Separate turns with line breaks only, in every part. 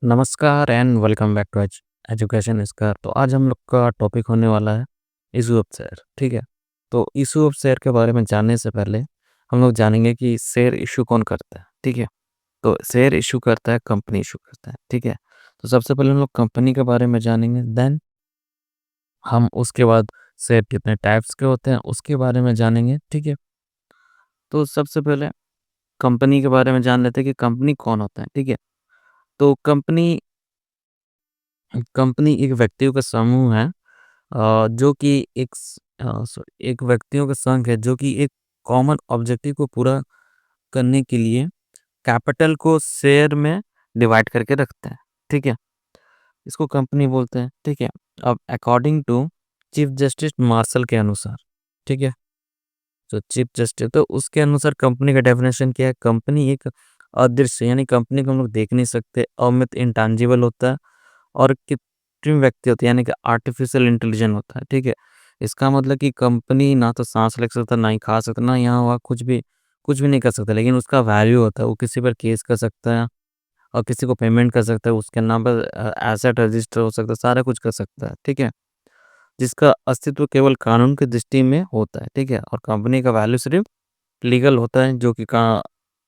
नमस्कार and welcome back to Education Square. तो आज हम लोग का टॉपिक होने वाला है इशू ऑफ शेयर। ठीक है। तो इशू ऑफ शेयर के बारे में जानने से पहले हम लोग जानेंगे कि शेयर इशू कौन करता है। ठीक है। तो शेयर इशू करता है, कंपनी इशू करता है। ठीक है। तो सबसे पहले हम लोग कंपनी के बारे में जानेंगे, देन हम उसके बाद शेयर कितने टाइप्स के होते हैं उसके बारे में जानेंगे। ठीक है। तो सबसे पहले कंपनी के बारे में जान लेते हैं कि कंपनी कौन होता है। ठीक है। तो कंपनी कंपनी एक व्यक्तियों का समूह है, जो कि एक व्यक्तियों का संघ है जो कि एक कॉमन ऑब्जेक्टिव को पूरा करने के लिए कैपिटल को शेयर में डिवाइड करके रखते हैं। ठीक है। इसको कंपनी बोलते हैं। ठीक है। अब according to chief justice Marshall के अनुसार, ठीक है, जो चीफ जस्टिस तो उसके अनुसार कंपनी का डेफिनेशन क्या है। कंपनी एक अदृश्य यानी कंपनी को हम लोग देख नहीं सकते, अमित इंटांजिबल होता है और कृत्रिम व्यक्ति होती है यानी कि आर्टिफिशियल इंटेलिजेंट होता है। ठीक है। इसका मतलब कि कंपनी ना तो सांस ले सकता, ना ही खा सकता, ना यहाँ वहाँ कुछ भी नहीं कर सकता, लेकिन उसका वैल्यू होता है। वो किसी पर केस कर सकता है और किसी को पेमेंट कर सकता है, उसके नाम पर एसेट रजिस्टर हो सकता है, सारा कुछ कर सकता है। ठीक है। जिसका अस्तित्व केवल कानून की दृष्टि में होता है। ठीक है। और कंपनी का वैल्यू सिर्फ लीगल होता है, जो कि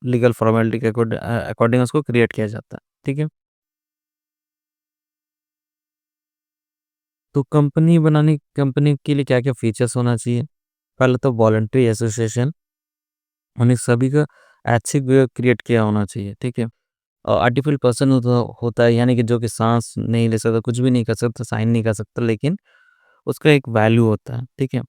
लीगल फॉर्मेलिटी के अकॉर्डिंग उसको क्रिएट किया जाता है। ठीक है। तो कंपनी के लिए क्या-क्या फीचर्स होना चाहिए? पहले तो वॉलंटरी एसोसिएशन, उन्हें सभी का ऐच्छिक क्रिएट किया होना चाहिए। ठीक है। और आर्टिफिशियल पर्सन होता है यानी कि जो कि साँस नहीं ले सकता, कुछ भी नहीं कर सकता, साइन नहीं कर सकता, लेकिन उसका एक वैल्यू होता है। ठीक है।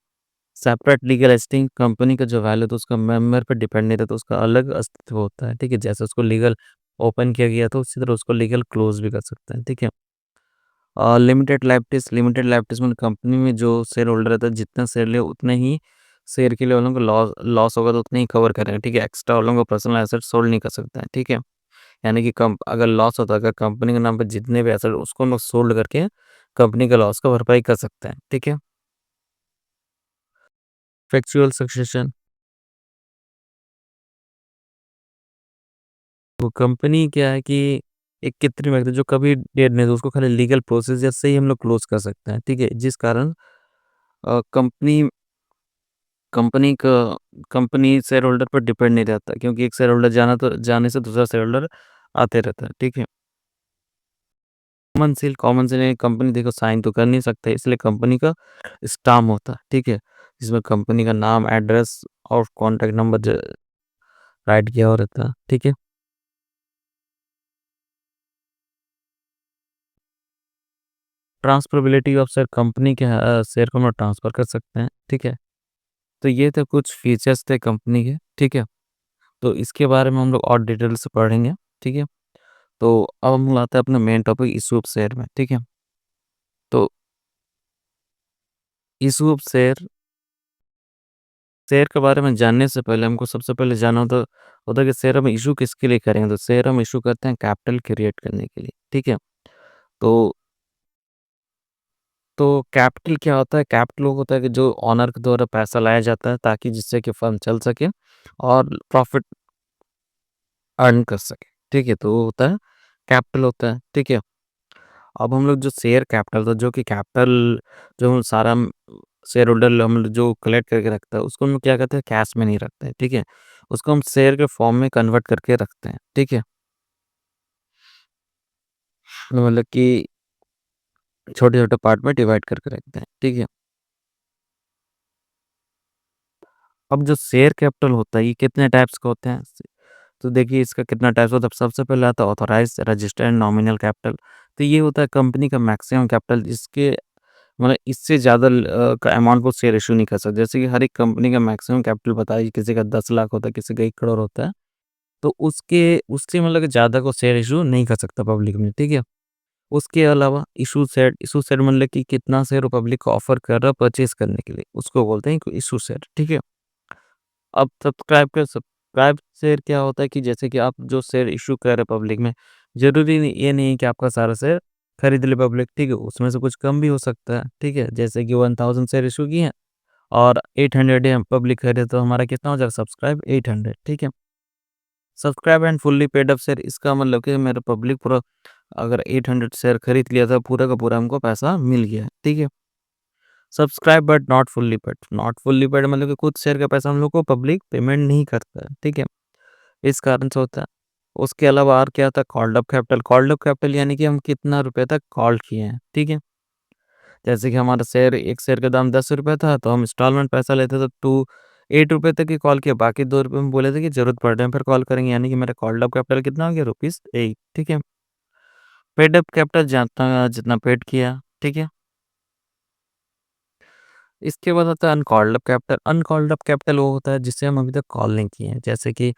सेपरेट लीगल एस्टिंग, कंपनी का जो वैल्यू तो उसका मेंबर पे डिपेंड नहीं रहता, उसका अलग अस्तित्व होता है। ठीक है। जैसे उसको लीगल ओपन किया गया तो उसी तरह उसको लीगल क्लोज़ भी कर सकते हैं। ठीक है। लिमिटेड लाइफ में कंपनी में जो शेयर होल्डर रहता है, जितना शेयर ले उतने ही शेयर के लिए उन लोगों को लॉस लॉस होगा तो उतने ही कवर करेगा। ठीक है। एक्स्ट्रा उन लोगों को पर्सनल एसेट सोल्ड नहीं कर सकता है। ठीक है। यानी कि कम अगर लॉस होता है, अगर कंपनी के नाम पे जितने भी एसेट उसको हम लोग सोल्ड करके कंपनी का लॉस का भरपाई कर सकते हैं। ठीक है। फैक्चुअल सक्सेशन, वो कंपनी क्या है कि एक कृत्रिम व्यक्ति जो कभी डेड नहीं, तो उसको खाली लीगल प्रोसीजर से ही हम लोग क्लोज कर सकते हैं। ठीक है। जिस कारण कंपनी कंपनी का कंपनी शेयर होल्डर पर डिपेंड नहीं रहता, क्योंकि एक शेयर होल्डर जाने से दूसरा शेयर होल्डर आते रहता है। ठीक है। कॉमन सेल यानी कंपनी देखो साइन तो कर नहीं सकते, इसलिए कंपनी का स्टाम्प होता है। ठीक है। जिसमें कंपनी का नाम, एड्रेस और कॉन्टैक्ट नंबर राइट किया हुआ रहता है। ठीक है। ट्रांसफरेबिलिटी ऑफ शेयर, कंपनी के शेयर को हम लोग ट्रांसफर कर सकते हैं। ठीक है। तो ये थे कुछ फीचर्स थे कंपनी के। ठीक है। तो इसके बारे में हम लोग और डिटेल से पढ़ेंगे। ठीक है। तो अब हम लोग आते हैं अपने main topic issue of share में। ठीक है। तो इशू ऑफ शेयर के बारे में जानने से पहले हमको सबसे पहले जानना होता है कि शेयर हम इशू किसके लिए करेंगे। तो शेयर हम इशू करते हैं कैपिटल क्रिएट करने के लिए। ठीक है। तो तो कैपिटल क्या होता है? कैपिटल वो होता है कि जो ओनर के द्वारा पैसा लाया जाता है ताकि जिससे कि फर्म चल सके और प्रॉफिट अर्न कर सके। ठीक है। तो वो होता है कैपिटल होता है। ठीक है। अब हम लोग जो शेयर कैपिटल था, जो कि कैपिटल जो हम सारा शेयर होल्डर हम लोग जो कलेक्ट करके रखता है, उसको हम लोग क्या करते हैं, कैश में नहीं रखते हैं। ठीक है। उसको हम शेयर के फॉर्म में कन्वर्ट करके रखते हैं। ठीक है। मतलब कि छोटे छोटे पार्ट में डिवाइड करके रखते हैं। ठीक है। अब जो शेयर कैपिटल होता है ये कितने टाइप्स का होते हैं? तो देखिए इसका कितना टाइप्स होता है। सबसे पहले आता है ऑथराइज्ड रजिस्टर्ड नॉमिनल कैपिटल। तो ये होता है कंपनी का मैक्सिमम कैपिटल, जिसके मतलब इससे ज़्यादा का अमाउंट वो शेयर इश्यू नहीं कर सकते। जैसे कि हर एक कंपनी का मैक्सिमम कैपिटल बताइए, किसी का 10 लाख होता है, किसी का 1 करोड़ होता है। तो उससे मतलब कि ज़्यादा को शेयर इश्यू नहीं कर सकता पब्लिक में। ठीक है। उसके अलावा इशू सेट मतलब कि कितना शेयर पब्लिक को ऑफर कर रहा है परचेज़ करने के लिए, उसको बोलते हैं इशू सेट। ठीक है। अब सब्सक्राइब शेयर क्या होता है कि जैसे कि आप जो शेयर इश्यू कर रहे हैं पब्लिक में, ज़रूरी नहीं ये नहीं है कि आपका सारा शेयर खरीद ले पब्लिक। ठीक है। उसमें से कुछ कम भी हो सकता है। ठीक है। जैसे कि 1000 शेयर इश्यू किए हैं और 800 है पब्लिक खरीदे, तो हमारा कितना हो जाएगा सब्सक्राइब 800। ठीक है। Subscribe and fully paid up share, इसका मतलब कि मेरा पब्लिक पूरा अगर 800 शेयर खरीद लिया था पूरा का पूरा हमको पैसा मिल गया, ठीक है। Subscribe but not fully paid मतलब कि कुछ शेयर का पैसा हम लोग को पब्लिक पेमेंट नहीं करता है, ठीक है। इस कारण से होता है। उसके अलावा और क्या था, कॉल्ड अप कैपिटल यानी कि हम कितना रुपए तक कॉल किए हैं, ठीक है। जैसे कि हमारा शेयर, एक शेयर का दाम 10 रुपए था, तो हम इंस्टॉलमेंट पैसा लेते तो 8 रुपए तक ही कॉल किया, बाकी 2 रुपए में बोले थे कि ज़रूरत पड़ रहा है फिर कॉल करेंगे, यानी कि मेरा कॉल्ड अप कैपिटल कितना हो गया, रुपीज़ 8, ठीक है। पेड अप कैपिटल जितना जितना पेड किया, ठीक है। इसके बाद आता है uncalled up capital. Uncalled up capital वो होता है जिससे हम अभी तक कॉल नहीं किए हैं। जैसे कि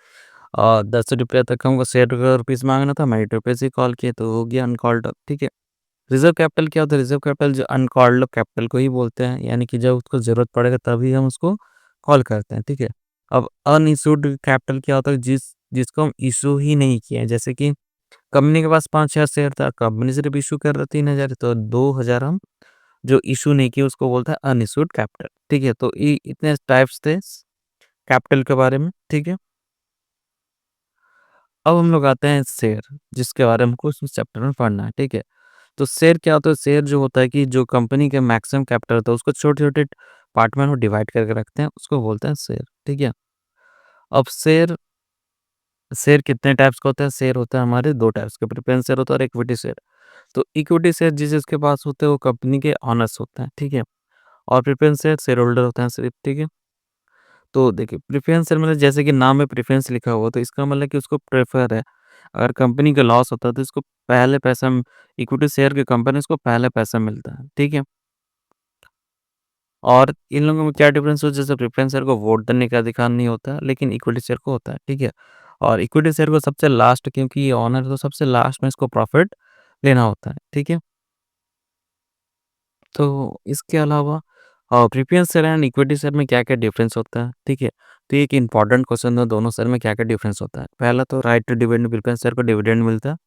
10 रुपये तक हमको शेयर का रुपीज़ माँगना था, हम 8 रुपए से कॉल किए तो हो गया अनकॉल्ड अप, ठीक है। रिज़र्व कैपिटल क्या होता है? रिज़र्व कैपिटल जो अनकॉल्ड अप कैपिटल को ही बोलते हैं, यानी कि जब उसको ज़रूरत पड़ेगा तभी हम उसको कॉल करते हैं, ठीक है। अब अनइश्यूड कैपिटल क्या होता है? जिसको हम इश्यू ही नहीं किए हैं। जैसे कि कंपनी के पास 5,000 शेयर था, कंपनी सिर्फ इश्यू कर रहा है 3,000, तो 2,000 हम जो इश्यू नहीं किए उसको बोलते हैं अनइश्यूड कैपिटल, ठीक है। तो इ इतने टाइप्स थे कैपिटल के बारे में, ठीक है। अब हम लोग आते हैं शेयर, जिसके बारे में हमको इस चैप्टर में पढ़ना है, ठीक है। तो शेयर क्या होता है? शेयर जो होता है कि जो कंपनी के मैक्सिमम कैपिटल होता है उसको छोटे-छोटे पार्ट में वो डिवाइड करके रखते हैं, उसको बोलते हैं शेयर, ठीक है। अब शेयर शेयर कितने टाइप्स का होता है? शेयर होता है हमारे 2 टाइप्स के, प्रेफ़रेंस शेयर होता है और इक्विटी शेयर। तो इक्विटी शेयर जिसके पास होते हैं वो कंपनी के ओनर्स होते हैं, ठीक है। और प्रेफ़रेंस शेयर शेयर होल्डर होते हैं सिर्फ, ठीक है। तो देखिए प्रेफ़रेंस शेयर मतलब जैसे कि नाम में प्रेफ़रेंस लिखा हुआ तो इसका मतलब कि उसको प्रेफ़र है। अगर कंपनी का लॉस होता है तो इसको पहले पैसा इक्विटी शेयर की कंपनी इसको पहले पैसा मिलता है, ठीक है। और इन लोगों में क्या डिफरेंस हो, जैसे प्रेफ़रेंस शेयर को वोट देने का अधिकार नहीं होता, लेकिन इक्विटी शेयर को होता है, ठीक है? और इक्विटी शेयर को सबसे लास्ट, क्योंकि ये ओनर है तो सबसे लास्ट में इसको प्रॉफ़िट लेना होता है, ठीक है? तो इसके अलावा preference share and equity share में क्या-क्या डिफरेंस होता है, ठीक है? तो ये एक इम्पोर्टेंट क्वेश्चन है, दोनों शेयर में क्या-क्या डिफरेंस होता है? पहला तो right to dividend, preference share को डिविडेंड मिलता है,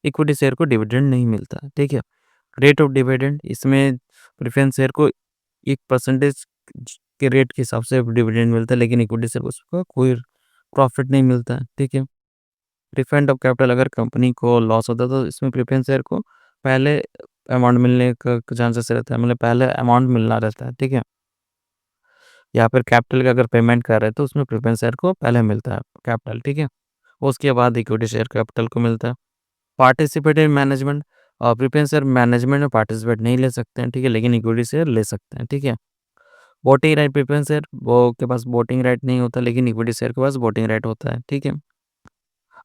इक्विटी शेयर को डिविडेंड नहीं मिलता है, ठीक है? रेट ऑफ डिविडेंड, इसमें प्रेफ़रेंस शेयर को 1% के रेट के हिसाब से डिविडेंड मिलता है, लेकिन इक्विटी शेयर को उसका कोई प्रॉफ़िट नहीं मिलता है, ठीक है। रिफंड ऑफ कैपिटल, अगर कंपनी को लॉस होता है तो इसमें प्रेफ़रेंस शेयर को पहले अमाउंट मिलने का चांसेस रहता है, मतलब पहले अमाउंट मिलना रहता है, ठीक है। या फिर कैपिटल का अगर पेमेंट कर रहे हैं तो उसमें प्रेफ़रेंस शेयर को पहले मिलता है कैपिटल, ठीक है। उसके बाद इक्विटी शेयर कैपिटल को मिलता है। Participative management, preference share management में पार्टिसिपेट नहीं ले सकते हैं, ठीक है, लेकिन इक्विटी शेयर ले सकते हैं, ठीक है। वोटिंग राइट, प्रेफ़रेंस शेयर वो के पास वोटिंग राइट नहीं होता, लेकिन इक्विटी शेयर के पास वोटिंग राइट होता है, ठीक है।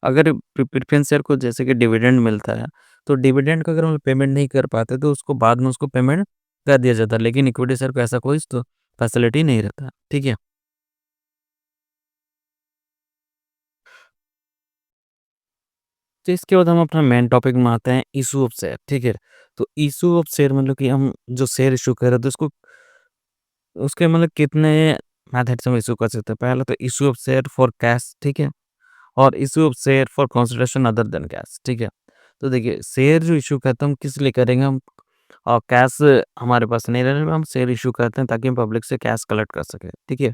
अगर प्रेफ़रेंस शेयर को जैसे कि डिविडेंड मिलता है, तो डिविडेंड का अगर हम पेमेंट नहीं कर पाते तो उसको बाद में उसको पेमेंट कर दिया जाता है, लेकिन इक्विटी शेयर को ऐसा कोई तो फैसिलिटी नहीं रहता, ठीक है। तो इसके बाद हम अपना मेन टॉपिक में आते हैं, इश्यू ऑफ शेयर, ठीक है। तो इश्यू ऑफ शेयर मतलब कि हम जो शेयर इश्यू कर रहे हैं तो उसको उसके मतलब कितने मेथड से हम इश्यू कर सकते हैं। पहला तो issue of share for cash, ठीक है। और issue of share for consideration other than cash, ठीक है। तो देखिए शेयर जो इश्यू करते हैं हम किस लिए करेंगे, हम कैश हमारे पास नहीं रहने पे हम शेयर इश्यू करते हैं ताकि हम पब्लिक से कैश कलेक्ट कर सकें, ठीक है।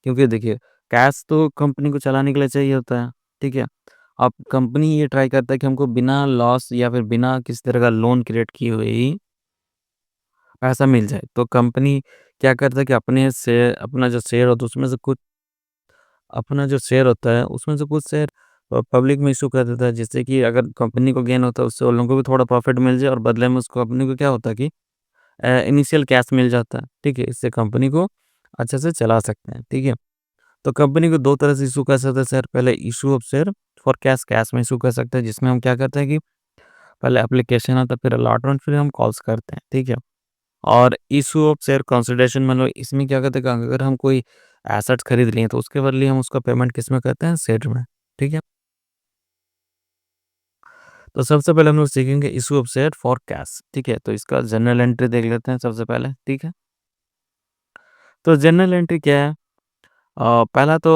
क्योंकि देखिए कैश तो कंपनी को चलाने के लिए चाहिए होता है, ठीक है। अब कंपनी ये ट्राई करता है कि हमको बिना लॉस या फिर बिना किसी तरह का लोन क्रिएट किए हुए ही पैसा मिल जाए। तो कंपनी क्या करता है कि अपने से अपना जो शेयर होता है उसमें से कुछ अपना जो शेयर होता है उसमें से कुछ शेयर पब्लिक में इश्यू कर देता है, जिससे कि अगर कंपनी को गेन होता है उससे उन लोगों को भी थोड़ा प्रॉफिट मिल जाए और बदले में उसको कंपनी को क्या होता है कि इनिशियल कैश मिल जाता है, ठीक है। इससे कंपनी को अच्छे से चला सकते हैं, ठीक है। तो कंपनी को 2 तरह से इश्यू कर सकते हैं शेयर, पहले issue of share for cash, cash में इश्यू कर सकते हैं, जिसमें हम क्या करते हैं कि पहले एप्लीकेशन आता है, फिर अलॉटमेंट, फिर हम कॉल्स करते हैं, ठीक है। और इश्यू ऑफ शेयर कंसिडरेशन मतलब इसमें क्या कहते हैं कि अगर हम कोई एसेट्स खरीद लिए तो उसके बदले हम उसका पेमेंट किसमें करते हैं, शेयर में, ठीक है। तो सबसे पहले हम लोग सीखेंगे issue of share for cash, ठीक है। तो इसका जनरल एंट्री देख लेते हैं सबसे पहले, ठीक है। तो जनरल एंट्री क्या है? पहला तो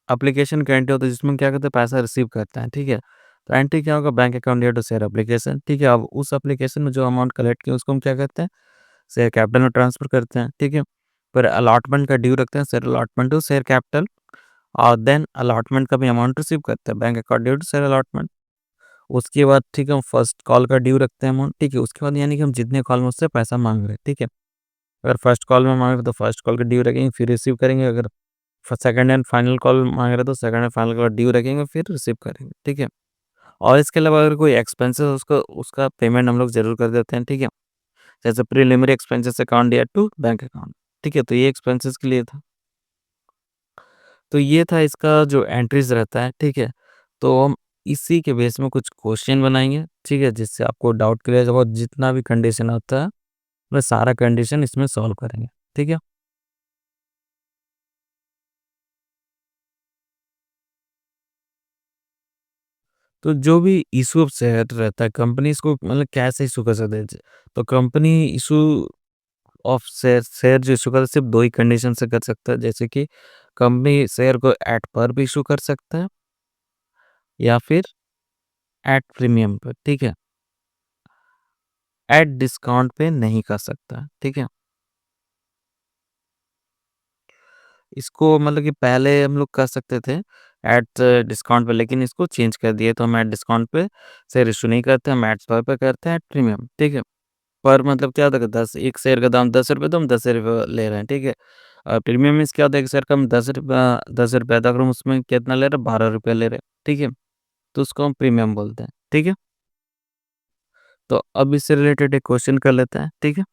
एप्लीकेशन का एंट्री होता है जिसमें क्या करते हैं पैसा रिसीव करते हैं, ठीक है। तो एंट्री क्या होगा, बैंक अकाउंट डेट शेयर एप्लीकेशन, ठीक है। अब उस एप्लीकेशन में जो अमाउंट कलेक्ट किया उसको हम क्या करते हैं, शेयर कैपिटल में ट्रांसफर करते हैं, ठीक है। फिर अलॉटमेंट का ड्यू रखते हैं, share allotment to share capital, और देन अलॉटमेंट का भी अमाउंट रिसीव करते हैं, bank account due to share allotment. उसके बाद ठीक है, हम फर्स्ट कॉल का ड्यू रखते हैं अमाउंट, ठीक है। उसके बाद यानी कि हम जितने कॉल में उससे पैसा माँग रहे हैं, ठीक है। अगर फर्स्ट कॉल में माँग रहे हैं तो फर्स्ट कॉल का ड्यू रखेंगे, फिर रिसीव करेंगे। अगर सेकंड एंड फाइनल कॉल माँग रहे हैं तो सेकंड एंड फाइनल का ड्यू रखेंगे, फिर रिसीव करेंगे, ठीक है। और इसके अलावा अगर कोई एक्सपेंसेस उसका उसका पेमेंट हम लोग ज़रूर कर देते हैं, ठीक है। जैसे प्रिलिमिनरी एक्सपेंसेस अकाउंट या टू बैंक अकाउंट, ठीक है। तो ये एक्सपेंसेस के लिए था। तो ये था इसका जो एंट्रीज़ रहता है, ठीक है। तो हम इसी के बेस में कुछ क्वेश्चन बनाएँगे, ठीक है, जिससे आपको डाउट क्लियर होगा। जितना भी कंडीशन होता है, वह सारा कंडीशन इसमें सॉल्व करेंगे, ठीक है। तो जो भी इश्यू ऑफ शेयर रहता है, कंपनी इसको मतलब कैसे इश्यू कर सकते हैं? तो company issue of share share जो इश्यू कर सिर्फ़ 2 ही कंडीशन से कर सकता है, जैसे कि कंपनी शेयर को एट पर भी इश्यू कर सकता है या फिर एट प्रीमियम पे, ठीक है। एट डिस्काउंट पे नहीं कर सकता, ठीक है। इसको मतलब कि पहले हम लोग कर सकते थे एट डिस्काउंट पे, लेकिन इसको चेंज कर दिए, तो हम एट डिस्काउंट पे शेयर इश्यू नहीं करते, हम एट पर पे करते हैं, एट प्रीमियम, ठीक है। पर मतलब क्या होता है कि 10 एक शेयर का दाम ₹10 तो हम ₹10 ले रहे हैं, ठीक है। प्रीमियम मीन्स क्या होता है, एक शेयर का हम ₹10 तो अगर हम उसमें कितना ले रहे हैं, ₹12 ले रहे हैं, ठीक है। तो उसको हम प्रीमियम बोलते हैं, ठीक है। तो अब इससे रिलेटेड एक क्वेश्चन कर लेते हैं, ठीक है।